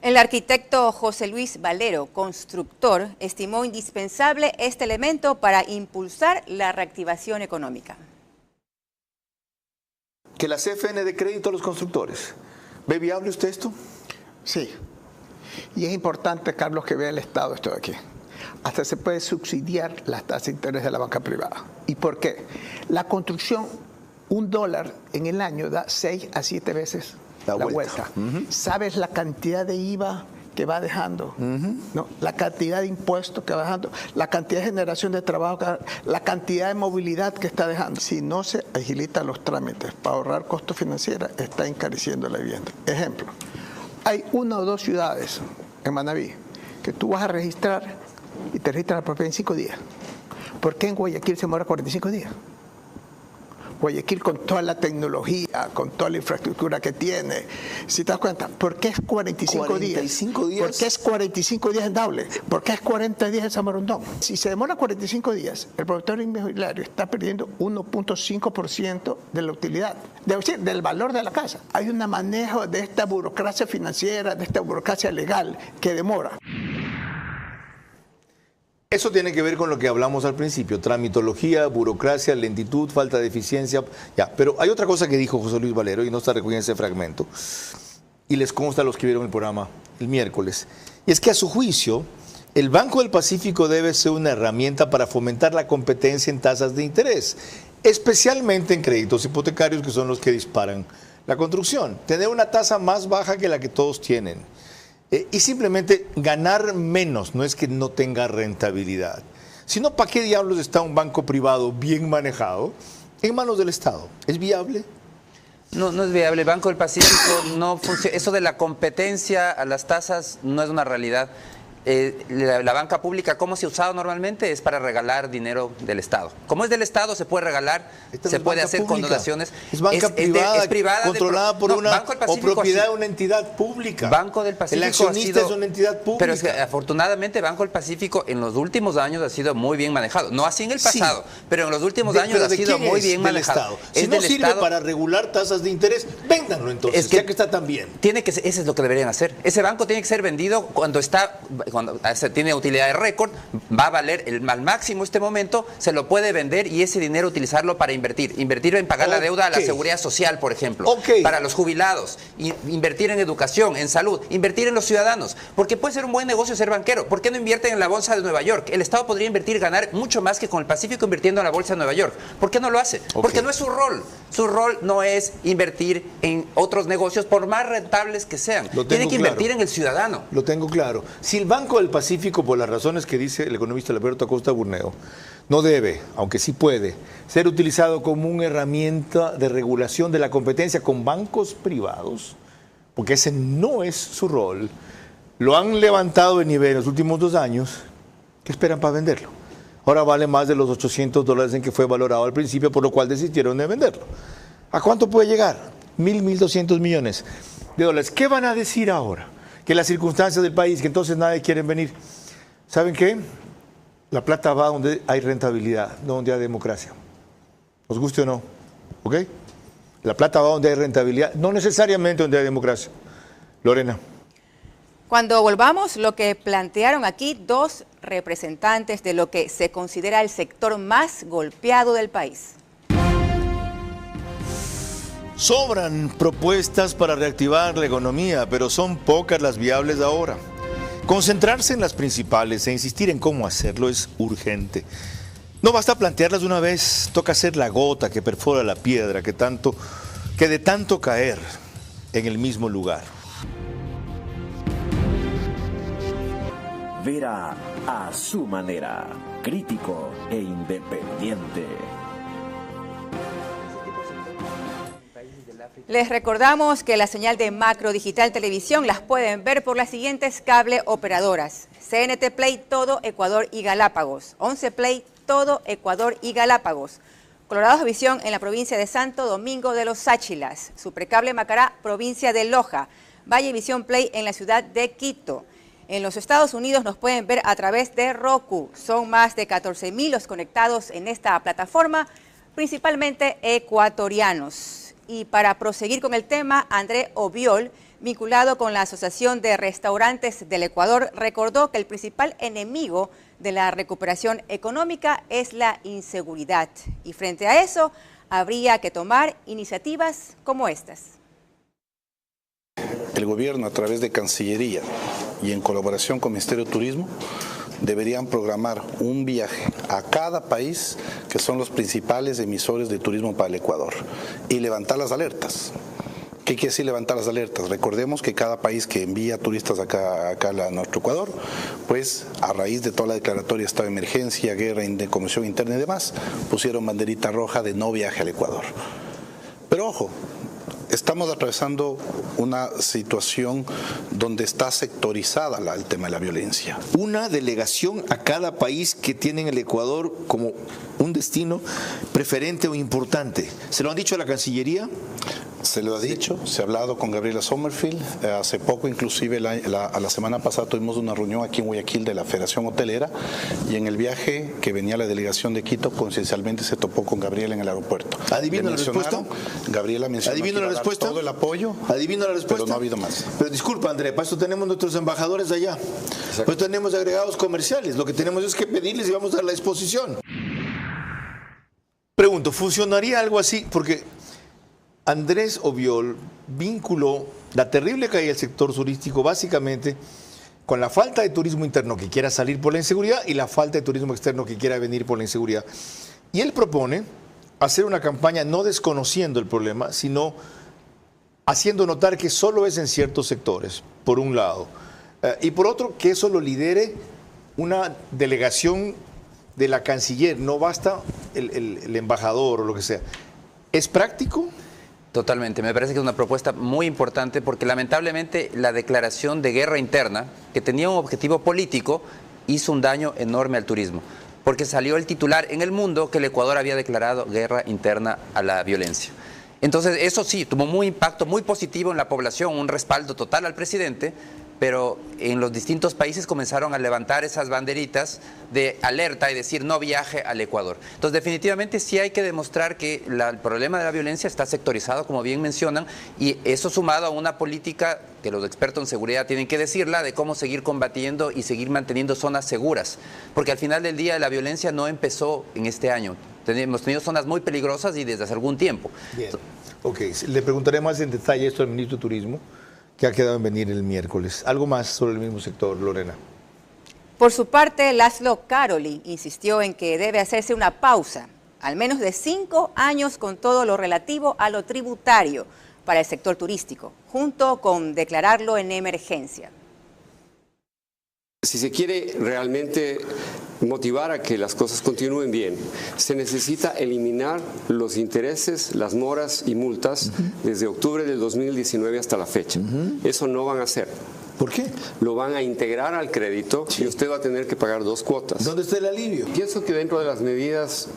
El arquitecto José Luis Valero, constructor, estimó indispensable este elemento para impulsar la reactivación económica. Que la CFN dé crédito a los constructores. ¿Ve viable usted esto? Sí. Y es importante, Carlos, que vea el Estado esto de aquí. Hasta se puede subsidiar las tasas de interés de la banca privada. ¿Y por qué? La construcción, $1 en el año da 6 a 7 veces la vuelta. ¿Sabes la cantidad de IVA que va dejando? ¿No? La cantidad de impuestos que va dejando, la cantidad de generación de trabajo, la cantidad de movilidad que está dejando. Si no se agilitan los trámites para ahorrar costos financieros, está encareciendo la vivienda. Ejemplo, hay 1 o 2 ciudades en Manabí que tú vas a registrar y te registras la propiedad en 5 días. ¿Por qué en Guayaquil se demora 45 días? Guayaquil, con toda la tecnología, con toda la infraestructura que tiene, si te das cuenta, ¿por qué es 45 días? ¿Por qué es 45 días en Daule? ¿Por qué es 40 días en Samarondón? Si se demora 45 días, el promotor inmobiliario está perdiendo 1.5% de la utilidad, del valor de la casa. Hay un manejo de esta burocracia financiera, de esta burocracia legal que demora. Eso tiene que ver con lo que hablamos al principio, tramitología, burocracia, lentitud, falta de eficiencia. Ya, pero hay otra cosa que dijo José Luis Valero y no está recogida en ese fragmento, y les consta a los que vieron el programa el miércoles, y es que a su juicio, el Banco del Pacífico debe ser una herramienta para fomentar la competencia en tasas de interés, especialmente en créditos hipotecarios, que son los que disparan la construcción. Tener una tasa más baja que la que todos tienen. Y simplemente ganar menos, no es que no tenga rentabilidad, sino ¿para qué diablos está un banco privado bien manejado en manos del Estado? ¿Es viable? No, no es viable. El Banco del Pacífico no funciona. Eso de la competencia a las tasas no es una realidad. La banca pública, ¿cómo se ha usado normalmente? Es para regalar dinero del Estado. Como es del Estado, se puede regalar, se puede hacer con donaciones. Es banca privada, es privada, controlada por una o propiedad de una entidad pública. Banco del Pacífico. El accionista es una entidad pública. Pero es que, afortunadamente, Banco del Pacífico en los últimos años ha sido muy bien manejado. No así en el pasado, pero en los últimos años ha sido muy bien manejado. Si no sirve para regular tasas de interés, véndanlo entonces, ya que está tan bien. Eso es lo que deberían hacer. Ese banco tiene que ser vendido cuando está cuando tiene utilidad de récord, va a valer al máximo este momento, se lo puede vender y ese dinero utilizarlo para invertir en pagar la deuda a la seguridad social, por ejemplo, para los jubilados, invertir en educación, en salud, invertir en los ciudadanos, porque puede ser un buen negocio ser banquero. ¿Por qué no invierten en la bolsa de Nueva York? El Estado podría invertir y ganar mucho más que con el Pacífico invirtiendo en la bolsa de Nueva York. ¿Por qué no lo hace? Porque no es su rol. Su rol no es invertir en otros negocios, por más rentables que sean. Tiene que invertir en el ciudadano. Lo tengo claro. Si el Banco del Pacífico, por las razones que dice el economista Alberto Acosta Burneo, no debe, aunque sí puede, ser utilizado como una herramienta de regulación de la competencia con bancos privados, porque ese no es su rol, lo han levantado de nivel en los últimos 2 años, ¿qué esperan para venderlo? Ahora vale más de los $800 en que fue valorado al principio, por lo cual desistieron de venderlo. ¿A cuánto puede llegar? 1.200 millones de dólares. ¿Qué van a decir ahora? Que las circunstancias del país, que entonces nadie quiere venir. ¿Saben qué? La plata va donde hay rentabilidad, no donde hay democracia. ¿Os guste o no? ¿Ok? La plata va donde hay rentabilidad, no necesariamente donde hay democracia. Lorena. Cuando volvamos, lo que plantearon aquí 2 representantes de lo que se considera el sector más golpeado del país. Sobran propuestas para reactivar la economía, pero son pocas las viables ahora. Concentrarse en las principales e insistir en cómo hacerlo es urgente. No basta plantearlas de una vez, toca hacer la gota que perfora la piedra que de tanto caer en el mismo lugar. Vera a su manera, crítico e independiente. Les recordamos que la señal de Macro Digital Televisión las pueden ver por las siguientes cable operadoras: CNT Play todo Ecuador y Galápagos, 11 Play todo Ecuador y Galápagos, Colorados Visión en la provincia de Santo Domingo de los Sáchilas, Supercable Macará, provincia de Loja, Valle Visión Play en la ciudad de Quito. En los Estados Unidos nos pueden ver a través de Roku. Son más de 14.000 los conectados en esta plataforma, principalmente ecuatorianos. Y para proseguir con el tema, André Obiol, vinculado con la Asociación de Restaurantes del Ecuador, recordó que el principal enemigo de la recuperación económica es la inseguridad. Y frente a eso, habría que tomar iniciativas como estas. El gobierno, a través de Cancillería y en colaboración con el Ministerio de Turismo, deberían programar un viaje a cada país que son los principales emisores de turismo para el Ecuador y levantar las alertas. ¿Qué quiere decir levantar las alertas? Recordemos que cada país que envía turistas acá a nuestro Ecuador, pues a raíz de toda la declaratoria de estado de emergencia, guerra, comisión interna y demás, pusieron banderita roja de no viaje al Ecuador. Pero ojo, estamos atravesando una situación donde está sectorizada el tema de la violencia. Una delegación a cada país que tiene el Ecuador como un destino preferente o importante. ¿Se lo han dicho a la Cancillería? Se lo ha dicho, se ha hablado con Gabriela Sommerfield, hace poco inclusive la semana pasada tuvimos una reunión aquí en Guayaquil de la Federación Hotelera y en el viaje que venía la delegación de Quito coincidencialmente se topó con Gabriela en el aeropuerto. ¿Adivino la respuesta? Gabriela mencionó que iba a dar todo el apoyo, ¿adivino la respuesta? Pero no ha habido más. Pero disculpa, André, para eso tenemos nuestros embajadores allá. Pues tenemos agregados comerciales, lo que tenemos es que pedirles y vamos a dar la exposición. Pregunto, ¿funcionaría algo así? Porque Andrés Obiol vinculó la terrible caída del sector turístico básicamente con la falta de turismo interno que quiera salir por la inseguridad y la falta de turismo externo que quiera venir por la inseguridad. Y él propone hacer una campaña no desconociendo el problema, sino haciendo notar que solo es en ciertos sectores, por un lado. Y por otro, que eso lo lidere una delegación de la canciller, no basta el embajador o lo que sea. ¿Es práctico? Totalmente, me parece que es una propuesta muy importante porque lamentablemente la declaración de guerra interna, que tenía un objetivo político, hizo un daño enorme al turismo, porque salió el titular en el mundo que el Ecuador había declarado guerra interna a la violencia. Entonces eso sí, tuvo un impacto muy positivo en la población, un respaldo total al presidente, pero en los distintos países comenzaron a levantar esas banderitas de alerta y decir no viaje al Ecuador. Entonces definitivamente sí hay que demostrar que el problema de la violencia está sectorizado, como bien mencionan, y eso sumado a una política que los expertos en seguridad tienen que decirla, de cómo seguir combatiendo y seguir manteniendo zonas seguras, porque al final del día la violencia no empezó en este año. Hemos tenido zonas muy peligrosas y desde hace algún tiempo. Bien. Ok, le preguntaré más en detalle esto al ministro de Turismo, que ha quedado en venir el miércoles. ¿Algo más sobre el mismo sector, Lorena? Por su parte, Laszlo Karoli insistió en que debe hacerse una pausa, al menos de 5 años, con todo lo relativo a lo tributario para el sector turístico, junto con declararlo en emergencia. Si se quiere realmente motivar a que las cosas continúen bien, se necesita eliminar los intereses, las moras y multas desde octubre del 2019 hasta la fecha. Eso no van a hacer. ¿Por qué? Lo van a integrar al crédito y usted va a tener que pagar 2 cuotas. ¿Dónde está el alivio? Pienso que dentro de las medidas,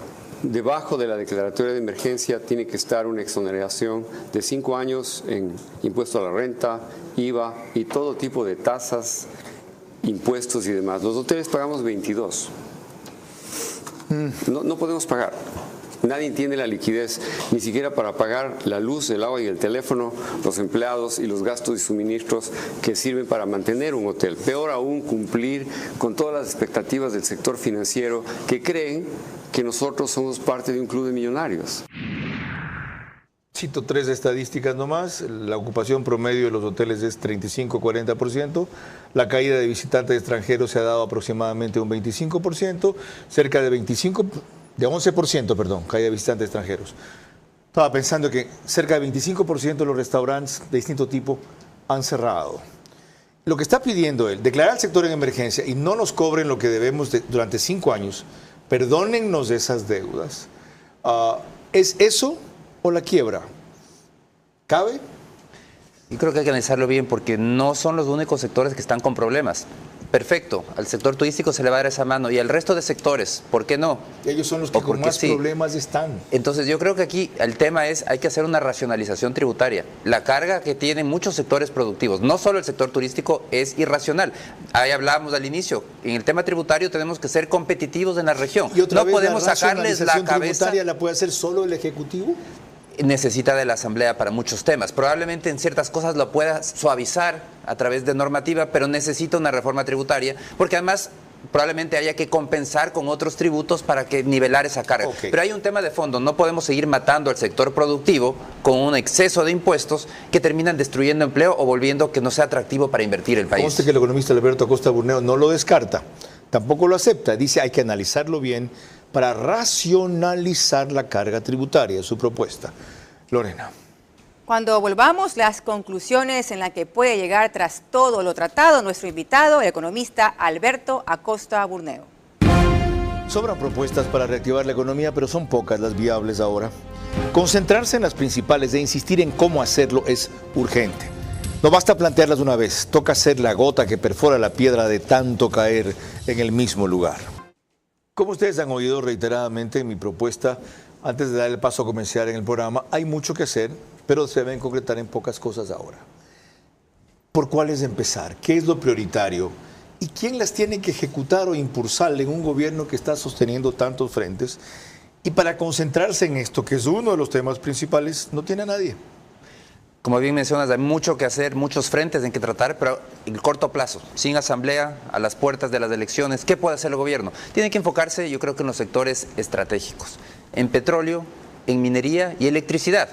debajo de la declaratoria de emergencia, tiene que estar una exoneración de 5 años en impuesto a la renta, IVA y todo tipo de tasas, impuestos y demás. Los hoteles pagamos 22. No podemos pagar. Nadie tiene la liquidez, ni siquiera para pagar la luz, el agua y el teléfono, los empleados y los gastos y suministros que sirven para mantener un hotel. Peor aún, cumplir con todas las expectativas del sector financiero que creen que nosotros somos parte de un club de millonarios. Cito 3 estadísticas nomás. La ocupación promedio de los hoteles es 35-40%. La caída de visitantes extranjeros se ha dado aproximadamente un 25%. Cerca de 11%, perdón, caída de visitantes extranjeros. Estaba pensando que cerca de 25% de los restaurantes de distinto tipo han cerrado. Lo que está pidiendo él, declarar el sector en emergencia y no nos cobren lo que debemos durante 5 años, perdónennos de esas deudas. ¿Es eso o la quiebra? ¿Cabe? Yo creo que hay que analizarlo bien porque no son los únicos sectores que están con problemas. Perfecto, al sector turístico se le va a dar esa mano y al resto de sectores, ¿por qué no? Ellos son los que con más problemas están. Entonces yo creo que aquí el tema es, hay que hacer una racionalización tributaria. La carga que tienen muchos sectores productivos, no solo el sector turístico, es irracional. Ahí hablábamos al inicio, en el tema tributario tenemos que ser competitivos en la región. ¿Y otra no vez podemos sacarles la cabeza? ¿Tributaria la puede hacer solo el Ejecutivo? Necesita de la Asamblea para muchos temas. Probablemente en ciertas cosas lo pueda suavizar a través de normativa, pero necesita una reforma tributaria, porque además probablemente haya que compensar con otros tributos para que nivelar esa carga. Okay. Pero hay un tema de fondo, no podemos seguir matando al sector productivo con un exceso de impuestos que terminan destruyendo empleo o volviendo que no sea atractivo para invertir el país. Conste que el economista Alberto Acosta Burneo no lo descarta, tampoco lo acepta, dice hay que analizarlo bien para racionalizar la carga tributaria, su propuesta. Lorena. Cuando volvamos, las conclusiones en las que puede llegar tras todo lo tratado, nuestro invitado, el economista Alberto Acosta Burneo. Sobran propuestas para reactivar la economía, pero son pocas las viables ahora. Concentrarse en las principales e insistir en cómo hacerlo es urgente. No basta plantearlas una vez, toca ser la gota que perfora la piedra de tanto caer en el mismo lugar. Como ustedes han oído reiteradamente en mi propuesta, antes de dar el paso comercial en el programa, hay mucho que hacer, pero se deben concretar en pocas cosas ahora. ¿Por cuáles empezar? ¿Qué es lo prioritario? ¿Y quién las tiene que ejecutar o impulsar en un gobierno que está sosteniendo tantos frentes? Y para concentrarse en esto, que es uno de los temas principales, no tiene a nadie. Como bien mencionas, hay mucho que hacer, muchos frentes en que tratar, pero en corto plazo, sin asamblea, a las puertas de las elecciones, ¿qué puede hacer el gobierno? Tiene que enfocarse, yo creo que en los sectores estratégicos, en petróleo, en minería y electricidad.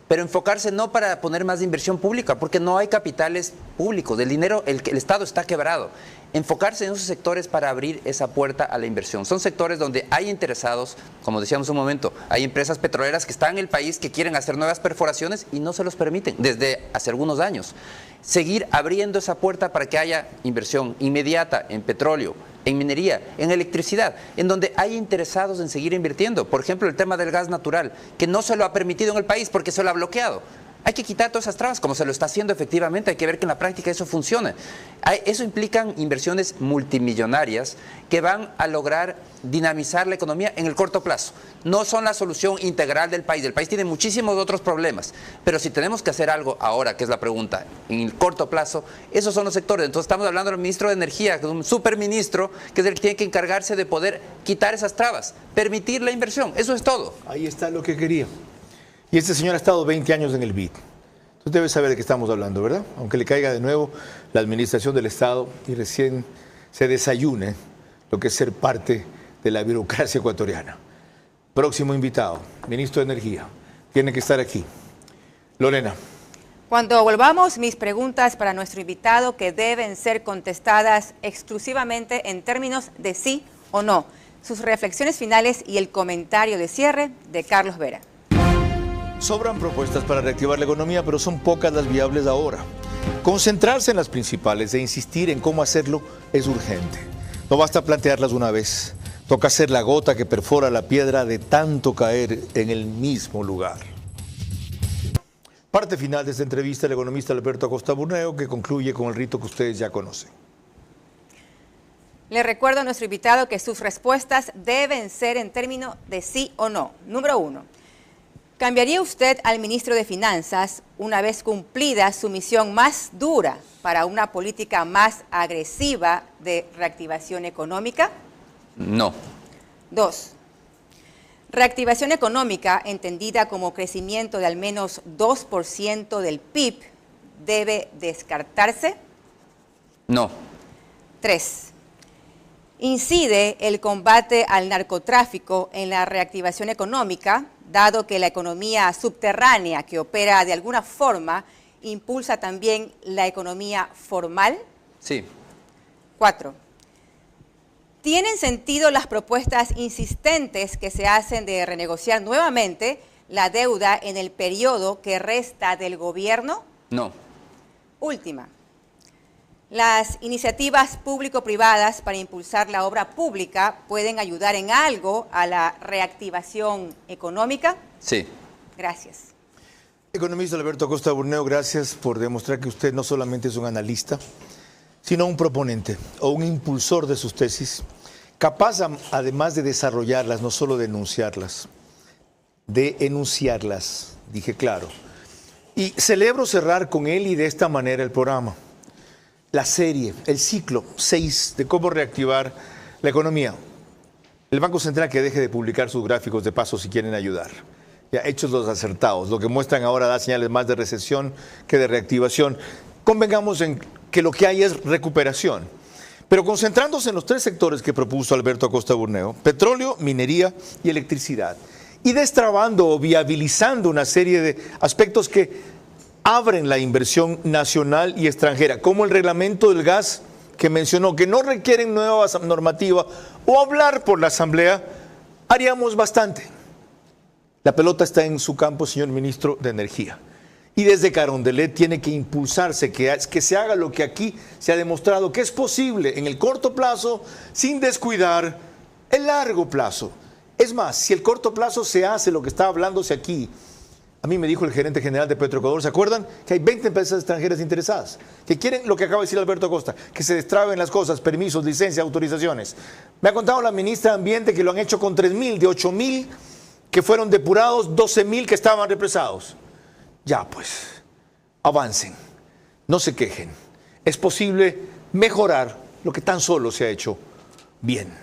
Pero enfocarse no para poner más inversión pública, porque no hay capitales públicos, el dinero, el Estado está quebrado. Enfocarse en esos sectores para abrir esa puerta a la inversión. Son sectores donde hay interesados, como decíamos un momento, hay empresas petroleras que están en el país que quieren hacer nuevas perforaciones y no se los permiten desde hace algunos años. Seguir abriendo esa puerta para que haya inversión inmediata en petróleo, en minería, en electricidad, en donde hay interesados en seguir invirtiendo. Por ejemplo, el tema del gas natural, que no se lo ha permitido en el país porque se lo ha bloqueado. Hay que quitar todas esas trabas, como se lo está haciendo efectivamente. Hay que ver que en la práctica eso funciona. Eso implican inversiones multimillonarias que van a lograr dinamizar la economía en el corto plazo. No son la solución integral del país. El país tiene muchísimos otros problemas. Pero si tenemos que hacer algo ahora, que es la pregunta, en el corto plazo, esos son los sectores. Entonces estamos hablando del ministro de Energía, que es un superministro, que es el que tiene que encargarse de poder quitar esas trabas, permitir la inversión. Eso es todo. Ahí está lo que quería. Y este señor ha estado 20 años en el BID. Tú debes saber de qué estamos hablando, ¿verdad? Aunque le caiga de nuevo la administración del Estado y recién se desayune lo que es ser parte de la burocracia ecuatoriana. Próximo invitado, ministro de Energía, tiene que estar aquí. Lorena. Cuando volvamos, mis preguntas para nuestro invitado que deben ser contestadas exclusivamente en términos de sí o no. Sus reflexiones finales y el comentario de cierre de Carlos Vera. Sobran propuestas para reactivar la economía, pero son pocas las viables ahora. Concentrarse en las principales e insistir en cómo hacerlo es urgente. No basta plantearlas una vez. Toca ser la gota que perfora la piedra de tanto caer en el mismo lugar. Parte final de esta entrevista, el economista Alberto Acosta Burneo, que concluye con el rito que ustedes ya conocen. Le recuerdo a nuestro invitado que sus respuestas deben ser en términos de sí o no. Número 1. ¿Cambiaría usted al ministro de Finanzas una vez cumplida su misión más dura para una política más agresiva de reactivación económica? No. 2. Reactivación económica, entendida como crecimiento de al menos 2% del PIB, ¿debe descartarse? No. 3. ¿Incide el combate al narcotráfico en la reactivación económica, dado que la economía subterránea que opera de alguna forma impulsa también la economía formal? Sí. 4. ¿Tienen sentido las propuestas insistentes que se hacen de renegociar nuevamente la deuda en el periodo que resta del gobierno? No. Última. ¿Las iniciativas público-privadas para impulsar la obra pública pueden ayudar en algo a la reactivación económica? Sí. Gracias. Economista Alberto Acosta Burneo, gracias por demostrar que usted no solamente es un analista, sino un proponente o un impulsor de sus tesis, capaz además de desarrollarlas, no solo de enunciarlas, de enunciarlas, dije claro. Y celebro cerrar con él y de esta manera el programa. La serie, el ciclo 6 de cómo reactivar la economía. El Banco Central que deje de publicar sus gráficos de paso si quieren ayudar. Ya hechos los acertados. Lo que muestran ahora da señales más de recesión que de reactivación. Convengamos en que lo que hay es recuperación. Pero concentrándose en los 3 sectores que propuso Alberto Acosta Burneo, petróleo, minería y electricidad. Y destrabando o viabilizando una serie de aspectos que abren la inversión nacional y extranjera, como el reglamento del gas que mencionó, que no requieren nueva normativa o hablar por la Asamblea, haríamos bastante. La pelota está en su campo, señor ministro de Energía. Y desde Carondelet tiene que impulsarse, que se haga lo que aquí se ha demostrado que es posible en el corto plazo, sin descuidar el largo plazo. Es más, si el corto plazo se hace lo que está hablándose aquí, a mí me dijo el gerente general de Petroecuador, ¿se acuerdan? Que hay 20 empresas extranjeras interesadas, que quieren lo que acaba de decir Alberto Acosta, que se destraben las cosas, permisos, licencias, autorizaciones. Me ha contado la ministra de Ambiente que lo han hecho con 3.000, de 8.000 que fueron depurados, 12.000 que estaban represados. Ya pues, avancen, no se quejen. Es posible mejorar lo que tan solo se ha hecho bien.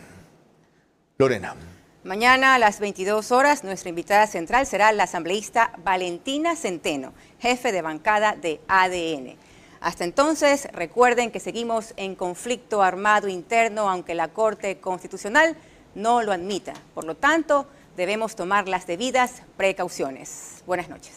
Lorena. Mañana a las 22 horas, nuestra invitada central será la asambleísta Valentina Centeno, jefe de bancada de ADN. Hasta entonces, recuerden que seguimos en conflicto armado interno, aunque la Corte Constitucional no lo admita. Por lo tanto, debemos tomar las debidas precauciones. Buenas noches.